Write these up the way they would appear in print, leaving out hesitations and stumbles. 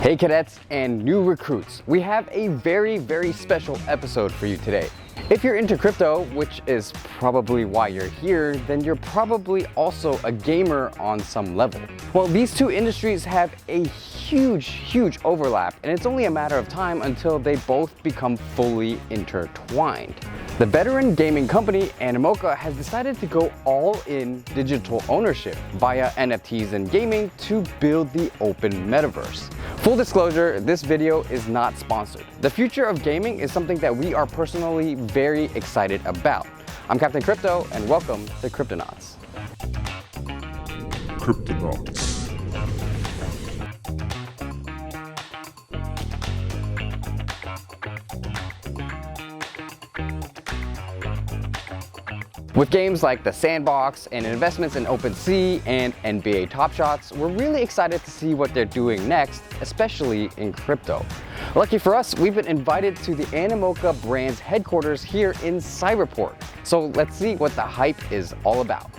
Hey cadets and new recruits, we have a very special episode for you today. If you're into crypto, which is probably why you're here, then you're probably also a gamer on some level. Well, these two industries have a huge overlap, and it's only a matter of time until they both become fully intertwined. The veteran gaming company Animoca has decided to go all in digital ownership via NFTs and gaming to build the open metaverse. Full disclosure, this video is not sponsored. The future of gaming is something that we are personally very excited about. I'm Captain Crypto, and welcome to Cryptonauts. Cryptonauts. With games like The Sandbox and investments in OpenSea and NBA Top Shots, we're really excited to see what they're doing next, especially in crypto. Lucky for us, we've been invited to the Animoca Brands headquarters here in Cyberport. So let's see what the hype is all about.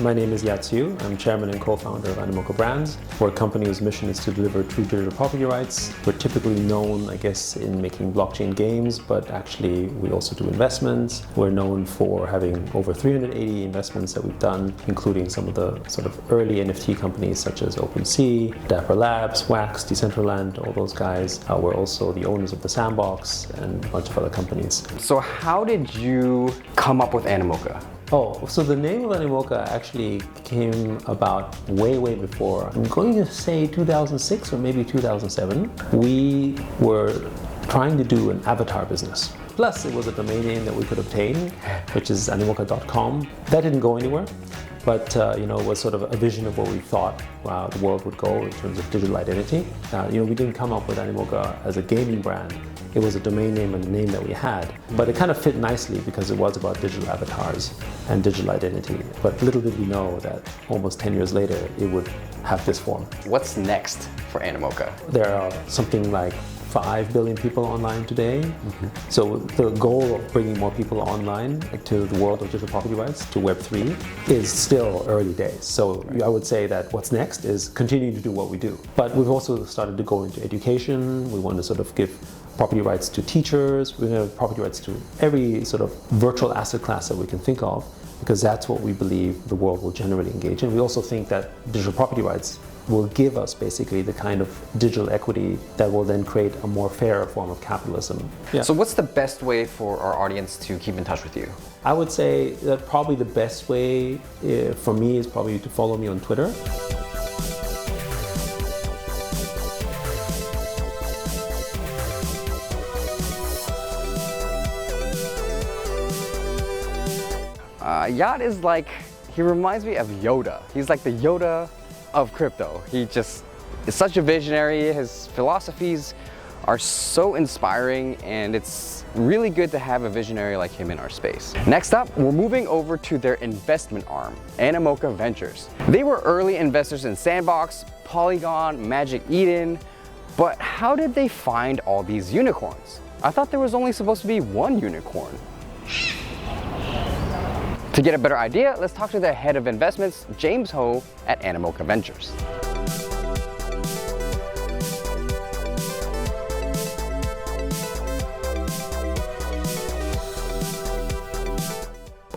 My name is Yat Siu. I'm chairman and co-founder of Animoca Brands. We're a company whose mission is to deliver true digital property rights. We're typically known, I guess, in making blockchain games, but actually we also do investments. We're known for having over 380 investments that we've done, including some of the sort of early NFT companies such as OpenSea, Dapper Labs, Wax, Decentraland, all those guys. We're also the owners of The Sandbox and a bunch of other companies. So how did you come up with Animoca? Oh, so the name of Animoca actually came about way before. I'm going to say 2006 or maybe 2007. We were trying to do an avatar business. Plus, it was a domain name that we could obtain, which is animoca.com. That didn't go anywhere, but it was sort of a vision of where we thought the world would go in terms of digital identity. We didn't come up with Animoca as a gaming brand. It was a domain name and a name that we had, but it kind of fit nicely because it was about digital avatars and digital identity. But little did we know that almost 10 years later, it would have this form. What's next for Animoca? There are something like 5 billion people online today. So the goal of bringing more people online to the world of digital property rights, to Web3, is still early days. So I would say that what's next is continuing to do what we do. But we've also started to go into education. We want to sort of give property rights to teachers. We're going to have property rights to every sort of virtual asset class that we can think of, because that's what we believe the world will generally engage in. We also think that digital property rights will give us basically the kind of digital equity that will then create a more fair form of capitalism. Yeah. So what's the best way for our audience to keep in touch with you? I would say that probably the best way for me is probably to follow me on Twitter. Yat is he reminds me of Yoda. He's like the Yoda of crypto. He just is such a visionary. His philosophies are so inspiring, and it's really good to have a visionary like him in our space. Next up, we're moving over to their investment arm, Animoca Ventures. They were early investors in Sandbox, Polygon, Magic Eden, but how did they find all these unicorns? I thought there was only supposed to be one unicorn. To get a better idea, let's talk to the head of investments, James Ho at Animoca Ventures.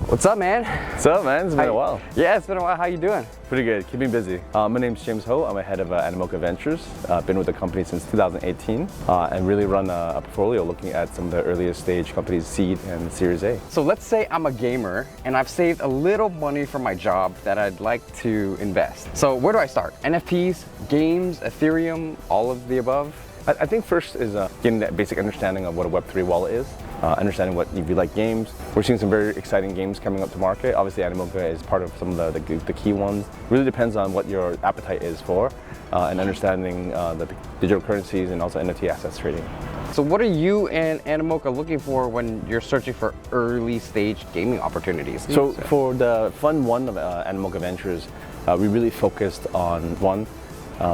What's up, man? What's up, man? It's been a while. Yeah, it's been a while. How you doing? Pretty good. Keeping busy. My name's James Ho. I'm a head of Animoca Ventures. Been with the company since 2018 and really run a portfolio looking at some of the earliest stage companies, seed and Series A. So let's say I'm a gamer and I've saved a little money from my job that I'd like to invest. So where do I start? NFTs, games, Ethereum, all of the above? I think first is getting that basic understanding of what a Web3 wallet is. Understanding if you like games. We're seeing some very exciting games coming up to market. Obviously, Animoca is part of some of the key ones. Really depends on what your appetite is for and understanding the digital currencies and also NFT assets trading. So what are you and Animoca looking for when you're searching for early stage gaming opportunities? So for the Fund 1 of Animoca Ventures, we really focused on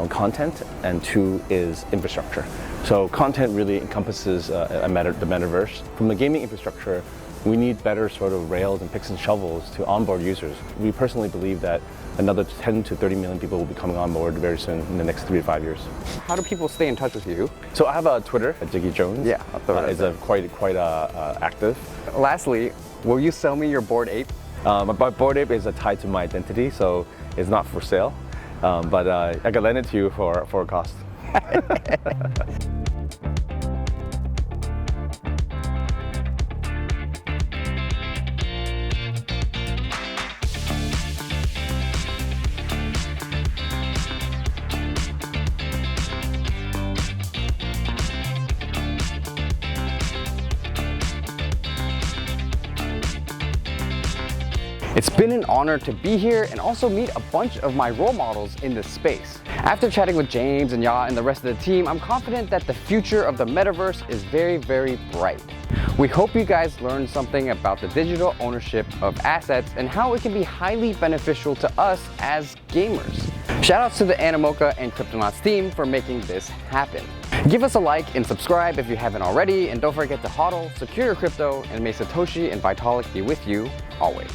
content, and 2 is infrastructure. So content really encompasses the metaverse. From the gaming infrastructure, we need better sort of rails and picks and shovels to onboard users. We personally believe that another 10 to 30 million people will be coming on board very soon in the next 3 to 5 years. How do people stay in touch with you? So I have a Twitter, Jiggy Jones. Yeah, I'll throw it It's quite active. Lastly, will you sell me your Bored Ape? My Bored Ape is tied to my identity, so it's not for sale. But I can lend it to you for a cost. It's been an honor to be here and also meet a bunch of my role models in this space. After chatting with James and Yat and the rest of the team, I'm confident that the future of the metaverse is very, very bright. We hope you guys learned something about the digital ownership of assets and how it can be highly beneficial to us as gamers. Shoutouts to the Animoca and Cryptonauts team for making this happen. Give us a like and subscribe if you haven't already, and don't forget to hodl, secure your crypto, and may Satoshi and Vitalik be with you always.